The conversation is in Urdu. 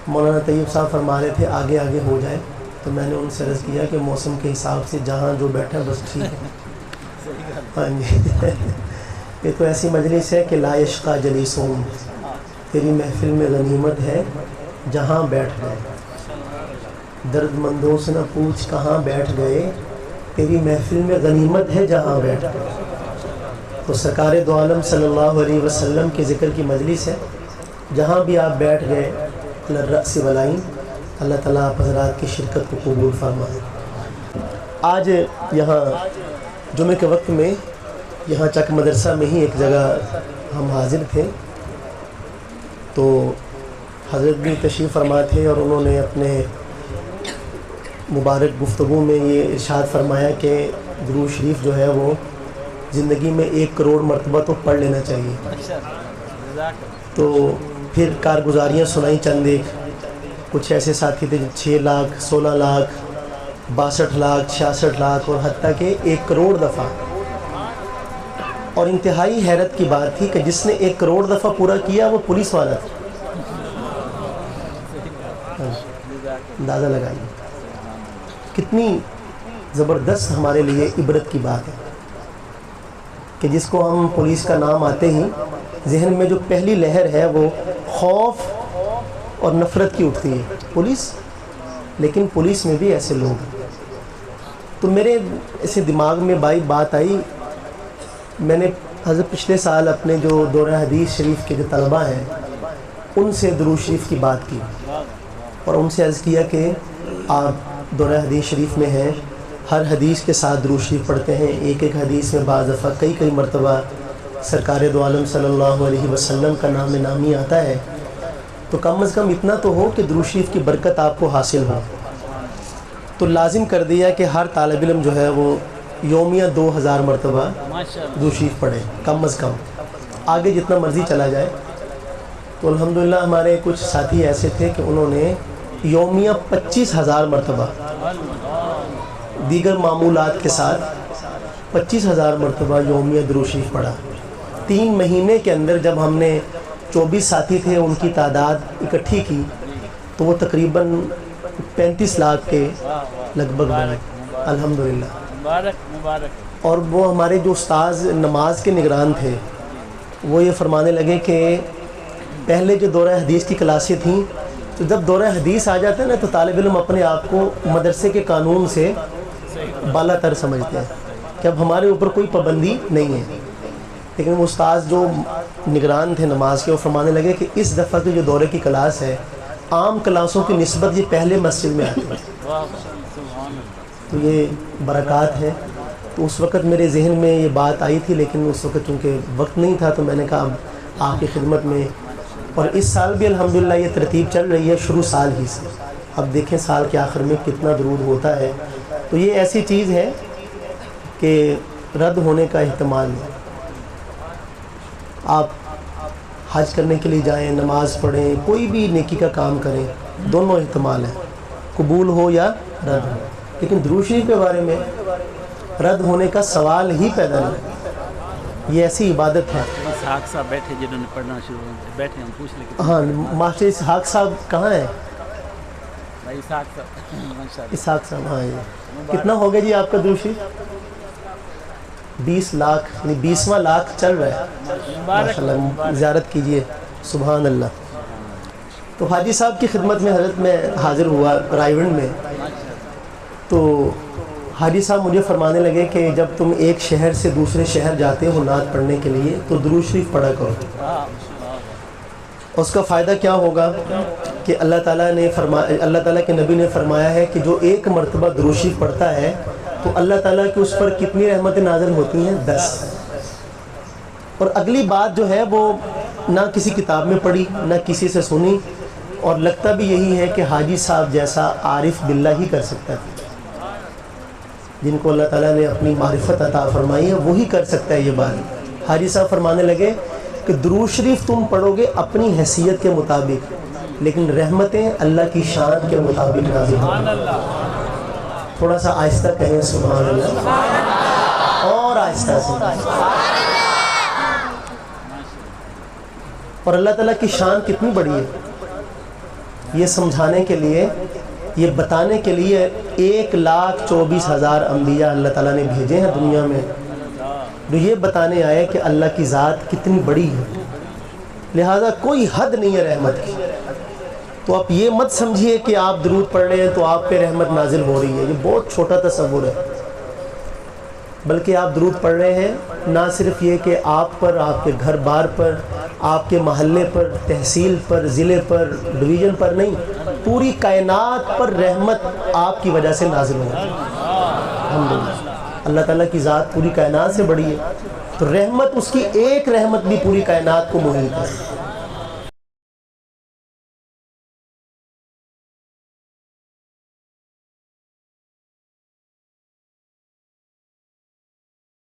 مولانا طیب صاحب فرما رہے تھے آگے آگے ہو جائے، تو میں نے ان سے عرض کیا کہ موسم کے حساب سے جہاں جو بیٹھا بس ٹھیک ہے۔ ہاں جی یہ تو ایسی مجلس ہے کہ لا یشقا جلیسہم، تیری محفل میں غنیمت ہے جہاں بیٹھ گئے، درد مندوں سے نہ پوچھ کہاں بیٹھ گئے، تیری محفل میں غنیمت ہے جہاں بیٹھ گئے۔ تو سرکار دو عالم صلی اللہ علیہ وسلم کے ذکر کی مجلس ہے، جہاں بھی آپ بیٹھ گئے الرأس والعین، اللہ تعالیٰ آپ حضرات کی شرکت کو قبول فرمائے۔ آج یہاں جمعے کے وقت میں یہاں چک مدرسہ میں ہی ایک جگہ ہم حاضر تھے، تو حضرت بھی تشریف فرما تھے اور انہوں نے اپنے مبارک گفتگو میں یہ ارشاد فرمایا کہ درود شریف جو ہے وہ زندگی میں 1 کروڑ مرتبہ تو پڑھ لینا چاہیے۔ تو پھر کارگزاریاں سنائیں چند ایک، کچھ ایسے ساتھی تھے 6 لاکھ 16 لاکھ 62 لاکھ 66 لاکھ اور حتیٰ کہ 1 کروڑ دفعہ، اور انتہائی حیرت کی بات تھی کہ جس نے 1 کروڑ دفعہ پورا کیا وہ پولیس والا تھا۔ اندازہ لگائیے کتنی زبردست ہمارے لیے عبرت کی بات ہے کہ جس کو ہم پولیس کا نام آتے ہی ذہن میں جو پہلی لہر ہے وہ خوف اور نفرت کی اٹھتی ہے، پولیس، لیکن پولیس میں بھی ایسے لوگ ہیں۔ تو میرے اسے دماغ میں بات آئی، میں نے حضرت پچھلے سال اپنے جو دورہ حدیث شریف کے جو طلباء ہیں ان سے درود شریف کی بات کی اور ان سے عرض کیا کہ آپ دورہ حدیث شریف میں ہیں، ہر حدیث کے ساتھ درود شریف پڑھتے ہیں، ایک حدیث میں بعض دفعہ کئی مرتبہ سرکار دو عالم صلی اللہ علیہ وسلم کا نام نامی آتا ہے، تو کم از کم اتنا تو ہو کہ درود شریف کی برکت آپ کو حاصل ہو۔ تو لازم کر دیا کہ ہر طالب علم جو ہے وہ یومیہ 2000 مرتبہ درود شریف پڑھے کم از کم، آگے جتنا مرضی چلا جائے۔ تو الحمدللہ ہمارے کچھ ساتھی ایسے تھے کہ انہوں نے یومیہ 25,000 مرتبہ دیگر معمولات کے ساتھ 25,000 مرتبہ یومیہ درود شریف پڑھا۔ 3 مہینے کے اندر جب ہم نے 24 ساتھی تھے ان کی تعداد اکٹھی کی تو وہ تقریباً 35 لاکھ کے لگ بھگ بنے الحمدللہ۔ اور وہ ہمارے جو استاذ نماز کے نگران تھے وہ یہ فرمانے لگے کہ پہلے جو دورہ حدیث کی کلاسیں تھیں تو جب دورہ حدیث آ جاتا ہے نا تو طالب علم اپنے آپ کو مدرسے کے قانون سے بالا تر سمجھتے ہیں کہ اب ہمارے اوپر کوئی پابندی نہیں ہے، لیکن وہ استاذ جو نگران تھے نماز کے وہ فرمانے لگے کہ اس دفعہ کی جو دورے کی کلاس ہے عام کلاسوں کی نسبت یہ پہلے مسجد میں آتی ہے، تو یہ برکات ہے۔ تو اس وقت میرے ذہن میں یہ بات آئی تھی، لیکن اس وقت چونکہ وقت نہیں تھا تو میں نے کہا اب آپ کی خدمت میں، اور اس سال بھی الحمدللہ یہ ترتیب چل رہی ہے شروع سال ہی سے، اب دیکھیں سال کے آخر میں کتنا درود ہوتا ہے۔ تو یہ ایسی چیز ہے کہ رد ہونے کا احتمال ہے۔ آپ حج کرنے کے لیے جائیں، نماز پڑھیں، کوئی بھی نیکی کا کام کریں، دونوں احتمال ہیں، قبول ہو یا رد ہو، لیکن درود شریف کے بارے میں رد ہونے کا سوال ہی پیدا نہیں۔ یہ ایسی عبادت ہے۔ اسحاق صاحب بیٹھے جنہوں نے پڑھنا شروع بیٹھے، ہم پوچھ لیں۔ ہاں ماسٹر اسحاق صاحب کہاں ہیں؟ اسحاق صاحب، اسحاق صاحب، ہاں یہ کتنا ہو گیا جی آپ کا درود شریف؟ 20 لاکھ، یعنی 20واں لاکھ چل رہا ہے، ماشاء اللہ، زیارت کیجئے، سبحان اللہ۔ تو حاجی صاحب کی خدمت میں حضرت میں حاضر ہوا رائیونڈ میں، تو حاجی صاحب مجھے فرمانے لگے کہ جب تم ایک شہر سے دوسرے شہر جاتے ہو نعت پڑھنے کے لیے تو درود شریف پڑھا کرو، اس کا فائدہ کیا ہوگا کہ اللہ تعالیٰ کے نبی نے فرمایا ہے کہ جو 1 مرتبہ درود شریف پڑھتا ہے تو اللہ تعالیٰ کی اس پر کتنی رحمتیں نازل ہوتی ہیں؟ 10۔ اور اگلی بات جو ہے وہ نہ کسی کتاب میں پڑھی نہ کسی سے سنی، اور لگتا بھی یہی ہے کہ حاجی صاحب جیسا عارف باللہ ہی کر سکتا ہے، جن کو اللہ تعالیٰ نے اپنی معرفت عطا فرمائی ہے وہی کر سکتا ہے یہ بات۔ حاجی صاحب فرمانے لگے کہ درود شریف تم پڑھو گے اپنی حیثیت کے مطابق، لیکن رحمتیں اللہ کی شان کے مطابق نازل ہوں۔ تھوڑا سا آہستہ کہیں سبحان اللہ، اور آہستہ سے۔ اور اللہ تعالیٰ کی شان کتنی بڑی ہے یہ سمجھانے کے لیے، یہ بتانے کے لیے 1,24,000 انبیاء اللہ تعالیٰ نے بھیجے ہیں دنیا میں، جو یہ بتانے آئے کہ اللہ کی ذات کتنی بڑی ہے، لہذا کوئی حد نہیں ہے رحمت کی۔ تو آپ یہ مت سمجھیے کہ آپ درود پڑھ رہے ہیں تو آپ پہ رحمت نازل ہو رہی ہے، یہ بہت چھوٹا تصور ہے۔ بلکہ آپ درود پڑھ رہے ہیں نہ صرف یہ کہ آپ پر، آپ کے گھر بار پر، آپ کے محلے پر، تحصیل پر، ضلع پر، ڈویژن پر نہیں، پوری کائنات پر رحمت آپ کی وجہ سے نازل ہو رہی ہے۔ الحمدللہ، اللہ تعالیٰ کی ذات پوری کائنات سے بڑی ہے، تو رحمت، اس کی ایک رحمت بھی پوری کائنات کو محیط ہے۔